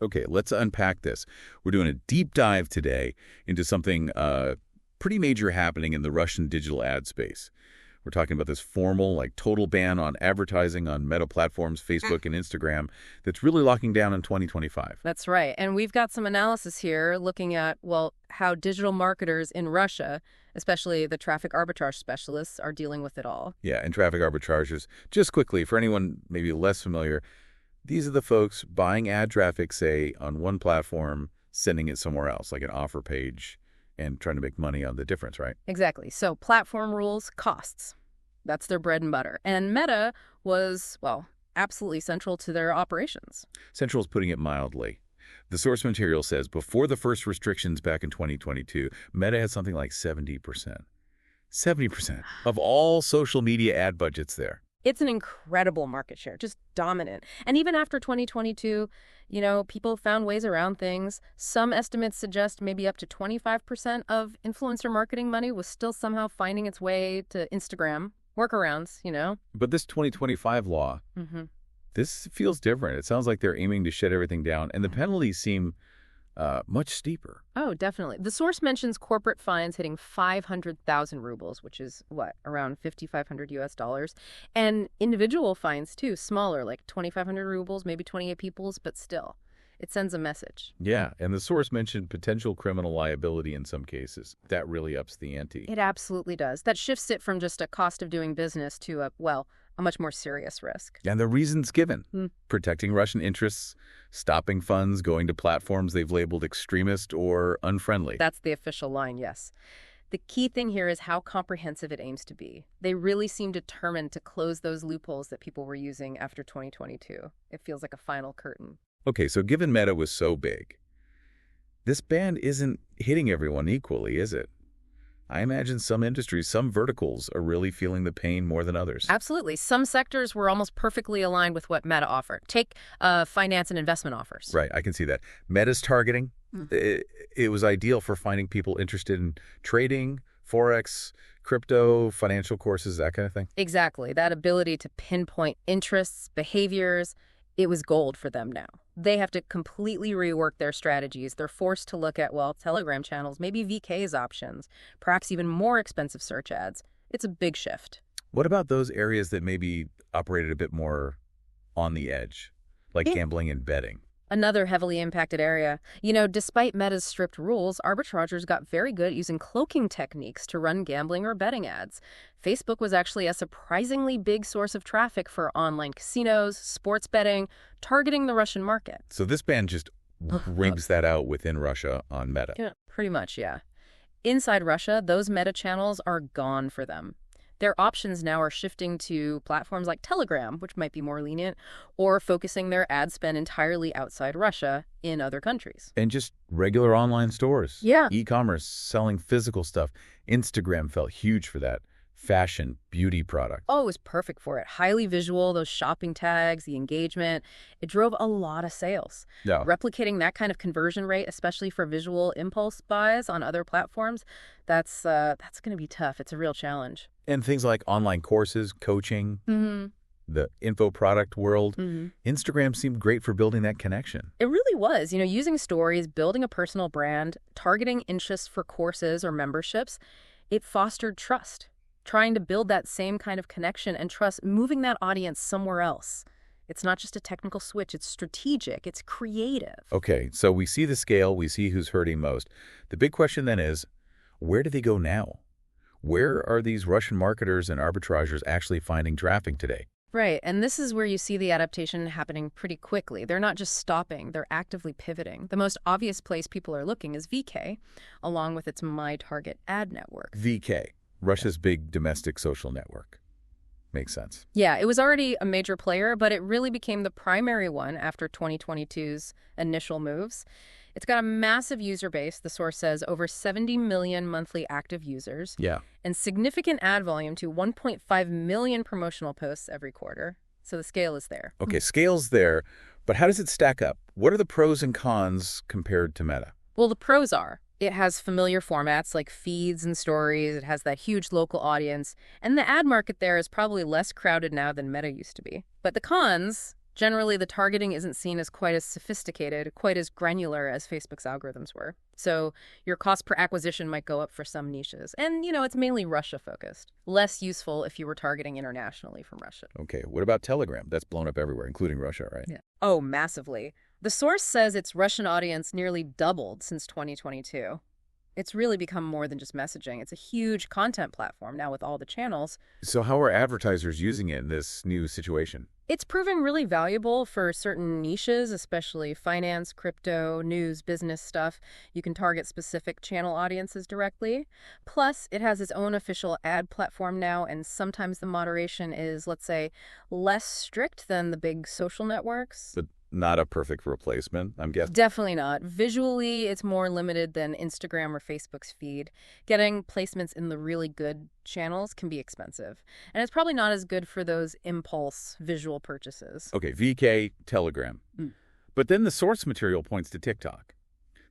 Okay, let's unpack this. We're doing a deep dive today into something pretty major happening in the Russian digital ad space. We're talking about this formal, total ban on advertising on Meta platforms, Facebook and Instagram, that's really locking down in 2025. That's right. And we've got some analysis here looking at, well, how digital marketers in Russia, especially the traffic arbitrage specialists, are dealing with it all. Yeah, and traffic arbitragers. Just quickly, for anyone maybe less familiar, these are the folks buying ad traffic, say, on one platform, sending it somewhere else, like an offer page, and trying to make money on the difference, right? Exactly. So platform rules, costs. That's their bread and butter. And Meta was, well, absolutely central to their operations. Central is putting it mildly. The source material says before the first restrictions back in 2022, Meta had something like 70%. 70% of all social media ad budgets there. It's an incredible market share, just dominant. And even after 2022, people found ways around things. Some estimates suggest maybe up to 25% of influencer marketing money was still somehow finding its way to Instagram. Workarounds. But this 2025 law, this feels different. It sounds like they're aiming to shut everything down, and the penalties seem much steeper. Oh, definitely. The source mentions corporate fines hitting 500,000 rubles, which is, around $5,500 US. And individual fines, too, smaller, like 2,500 rubles, maybe 28 peoples, but still. It sends a message. Yeah, and the source mentioned potential criminal liability in some cases. That really ups the ante. It absolutely does. That shifts it from just a cost of doing business to a much more serious risk. And the reasons given: protecting Russian interests, stopping funds going to platforms they've labeled extremist or unfriendly. That's the official line, yes. The key thing here is how comprehensive it aims to be. They really seem determined to close those loopholes that people were using after 2022. It feels like a final curtain. Okay, so given Meta was so big, this ban isn't hitting everyone equally, is it? I imagine some industries, some verticals are really feeling the pain more than others. Absolutely. Some sectors were almost perfectly aligned with what Meta offered. Take finance and investment offers. Right, I can see that. Meta's targeting, it was ideal for finding people interested in trading, Forex, crypto, financial courses, that kind of thing. Exactly. That ability to pinpoint interests, behaviors, it was gold for them now. They have to completely rework their strategies. They're forced to look at, Telegram channels, maybe VK's options, perhaps even more expensive search ads. It's a big shift. What about those areas that maybe operated a bit more on the edge, like gambling and betting? Another heavily impacted area. Despite Meta's strict rules, arbitragers got very good at using cloaking techniques to run gambling or betting ads. Facebook was actually a surprisingly big source of traffic for online casinos, sports betting, targeting the Russian market. So this ban just wrinks that out within Russia on Meta. Yeah, pretty much, yeah. Inside Russia, those Meta channels are gone for them. Their options now are shifting to platforms like Telegram, which might be more lenient, or focusing their ad spend entirely outside Russia in other countries. And just regular online stores. Yeah. E-commerce, selling physical stuff. Instagram felt huge for that. Fashion, beauty product. Oh, it was perfect for it. Highly visual, those shopping tags, the engagement. It drove a lot of sales. Yeah. Replicating that kind of conversion rate, especially for visual impulse buys on other platforms, that's going to be tough. It's a real challenge. And things like online courses, coaching, the info product world. Instagram seemed great for building that connection. It really was. Using stories, building a personal brand, targeting interests for courses or memberships, it fostered trust. Trying to build that same kind of connection and trust, moving that audience somewhere else. It's not just a technical switch. It's strategic. It's creative. Okay, so we see the scale. We see who's hurting most. The big question then is, where do they go now? Where are these Russian marketers and arbitragers actually finding traffic today? Right, and this is where you see the adaptation happening pretty quickly. They're not just stopping, they're actively pivoting. The most obvious place people are looking is VK, along with its My Target ad network. VK, Russia's big domestic social network. Makes sense. Yeah, it was already a major player, but it really became the primary one after 2022's initial moves. It's got a massive user base, the source says, over 70 million monthly active users. Yeah. And significant ad volume to 1.5 million promotional posts every quarter. So the scale is there. Okay, scale's there, but how does it stack up? What are the pros and cons compared to Meta? Well, the pros are, it has familiar formats like feeds and stories. It has that huge local audience. And the ad market there is probably less crowded now than Meta used to be. But the cons, Generally, the targeting isn't seen as quite as sophisticated, quite as granular as Facebook's algorithms were. So your cost per acquisition might go up for some niches. And, it's mainly Russia-focused. Less useful if you were targeting internationally from Russia. Okay, what about Telegram? That's blown up everywhere, including Russia, right? Yeah. Oh, massively. The source says its Russian audience nearly doubled since 2022. It's really become more than just messaging. It's a huge content platform now with all the channels. So how are advertisers using it in this new situation? It's proving really valuable for certain niches, especially finance, crypto, news, business stuff. You can target specific channel audiences directly. Plus, it has its own official ad platform now, and sometimes the moderation is, let's say, less strict than the big social networks. But not a perfect replacement, I'm guessing? Definitely not. Visually, it's more limited than Instagram or Facebook's feed. Getting placements in the really good channels can be expensive. And it's probably not as good for those impulse visual purchases. Okay, VK, Telegram. But then the source material points to TikTok.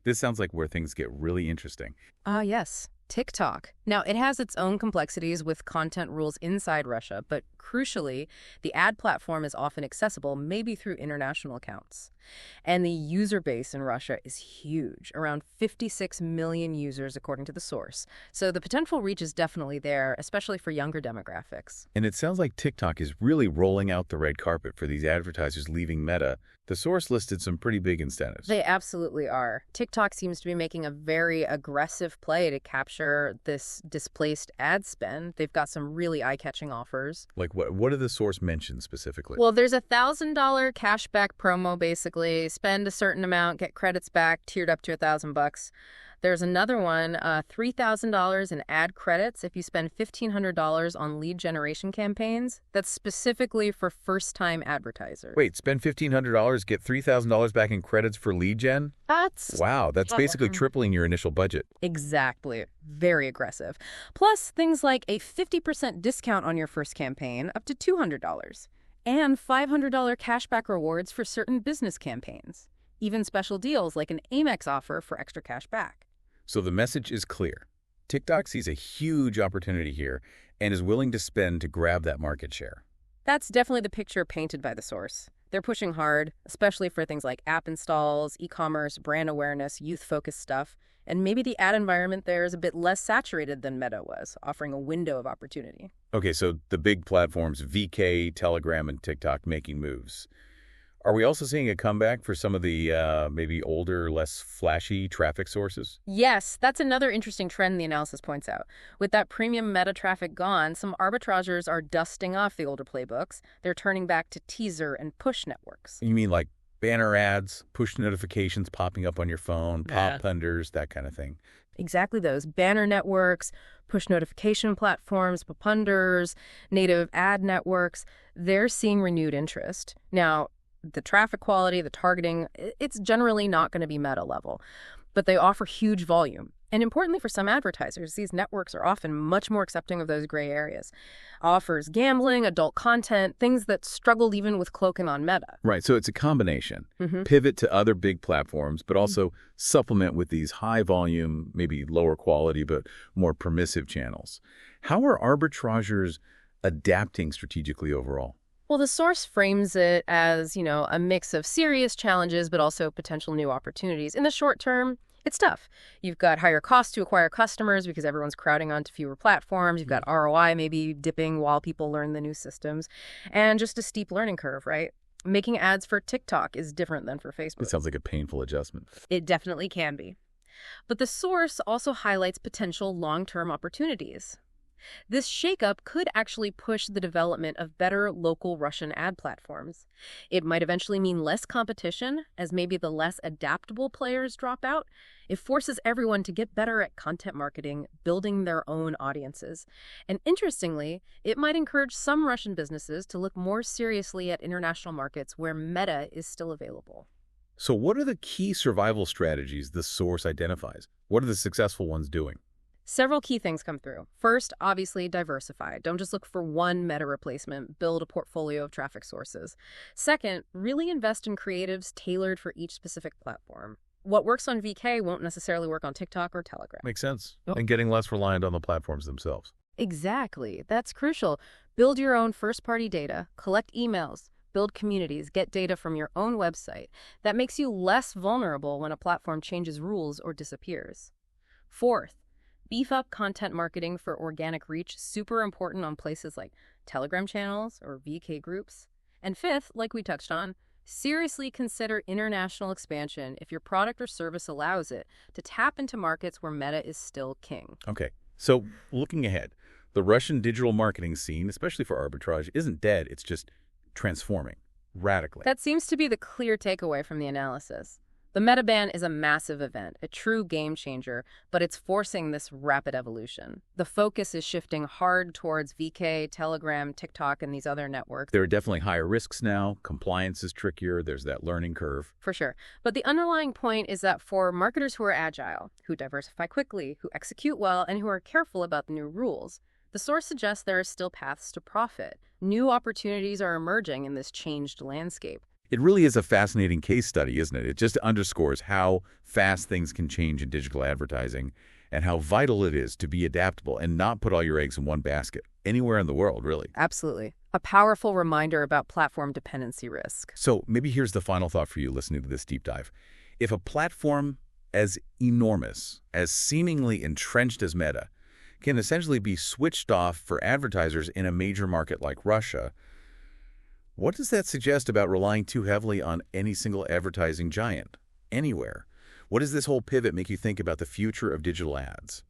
This sounds like where things get really interesting. Yes. TikTok. Now, it has its own complexities with content rules inside Russia, but crucially, the ad platform is often accessible, maybe through international accounts. And the user base in Russia is huge, around 56 million users, according to the source. So the potential reach is definitely there, especially for younger demographics. And it sounds like TikTok is really rolling out the red carpet for these advertisers leaving Meta. The source listed some pretty big incentives. They absolutely are. TikTok seems to be making a very aggressive play to capture this displaced ad spend. They've got some really eye-catching offers. Like what did the source mention specifically? Well, there's a $1,000 cashback promo, basically. Spend a certain amount, get credits back, tiered up to $1,000. There's another one, $3,000 in ad credits if you spend $1,500 on lead generation campaigns. That's specifically for first-time advertisers. Wait, spend $1,500, get $3,000 back in credits for lead gen? Wow, that's basically tripling your initial budget. Exactly. Very aggressive. Plus, things like a 50% discount on your first campaign, up to $200. And $500 cashback rewards for certain business campaigns. Even special deals like an Amex offer for extra cash back. So the message is clear. TikTok sees a huge opportunity here and is willing to spend to grab that market share. That's definitely the picture painted by the source. They're pushing hard, especially for things like app installs, e-commerce, brand awareness, youth-focused stuff. And maybe the ad environment there is a bit less saturated than Meta was, offering a window of opportunity. Okay, so the big platforms, VK, Telegram, and TikTok making moves. Are we also seeing a comeback for some of the maybe older, less flashy traffic sources? Yes, that's another interesting trend the analysis points out. With that premium meta traffic gone, some arbitrageurs are dusting off the older playbooks. They're turning back to teaser and push networks. You mean like banner ads, push notifications popping up on your phone, pop thunders, that kind of thing? Exactly those. Banner networks, push notification platforms, pupunders, native ad networks. They're seeing renewed interest. Now, the traffic quality, the targeting, it's generally not going to be meta level, but they offer huge volume. And importantly for some advertisers, these networks are often much more accepting of those gray areas. Offers gambling, adult content, things that struggled even with cloaking on Meta. Right, so it's a combination. Pivot to other big platforms, but also supplement with these high volume, maybe lower quality, but more permissive channels. How are arbitrageurs adapting strategically overall? Well, the source frames it as, a mix of serious challenges, but also potential new opportunities. In the short term, it's tough. You've got higher costs to acquire customers because everyone's crowding onto fewer platforms. You've got ROI maybe dipping while people learn the new systems. And just a steep learning curve, right? Making ads for TikTok is different than for Facebook. It sounds like a painful adjustment. It definitely can be. But the source also highlights potential long-term opportunities. This shakeup could actually push the development of better local Russian ad platforms. It might eventually mean less competition, as maybe the less adaptable players drop out. It forces everyone to get better at content marketing, building their own audiences. And interestingly, it might encourage some Russian businesses to look more seriously at international markets where Meta is still available. So what are the key survival strategies the source identifies? What are the successful ones doing? Several key things come through. First, obviously, diversify. Don't just look for one meta replacement. Build a portfolio of traffic sources. Second, really invest in creatives tailored for each specific platform. What works on VK won't necessarily work on TikTok or Telegram. Makes sense. And getting less reliant on the platforms themselves. Exactly. That's crucial. Build your own first-party data, collect emails, build communities, get data from your own website. That makes you less vulnerable when a platform changes rules or disappears. Fourth, beef up content marketing for organic reach, super important on places like Telegram channels or VK groups. And fifth, like we touched on, seriously consider international expansion if your product or service allows it to tap into markets where Meta is still king. Okay, so looking ahead, the Russian digital marketing scene, especially for arbitrage, isn't dead. It's just transforming radically. That seems to be the clear takeaway from the analysis. The Meta ban is a massive event, a true game changer, but it's forcing this rapid evolution. The focus is shifting hard towards VK, Telegram, TikTok, and these other networks. There are definitely higher risks now. Compliance is trickier. There's that learning curve. For sure. But the underlying point is that for marketers who are agile, who diversify quickly, who execute well, and who are careful about the new rules, the source suggests there are still paths to profit. New opportunities are emerging in this changed landscape. It really is a fascinating case study, isn't it? It just underscores how fast things can change in digital advertising and how vital it is to be adaptable and not put all your eggs in one basket, anywhere in the world, really. Absolutely. A powerful reminder about platform dependency risk. So maybe here's the final thought for you listening to this deep dive. If a platform as enormous, as seemingly entrenched as Meta, can essentially be switched off for advertisers in a major market like Russia, what does that suggest about relying too heavily on any single advertising giant, anywhere? What does this whole pivot make you think about the future of digital ads?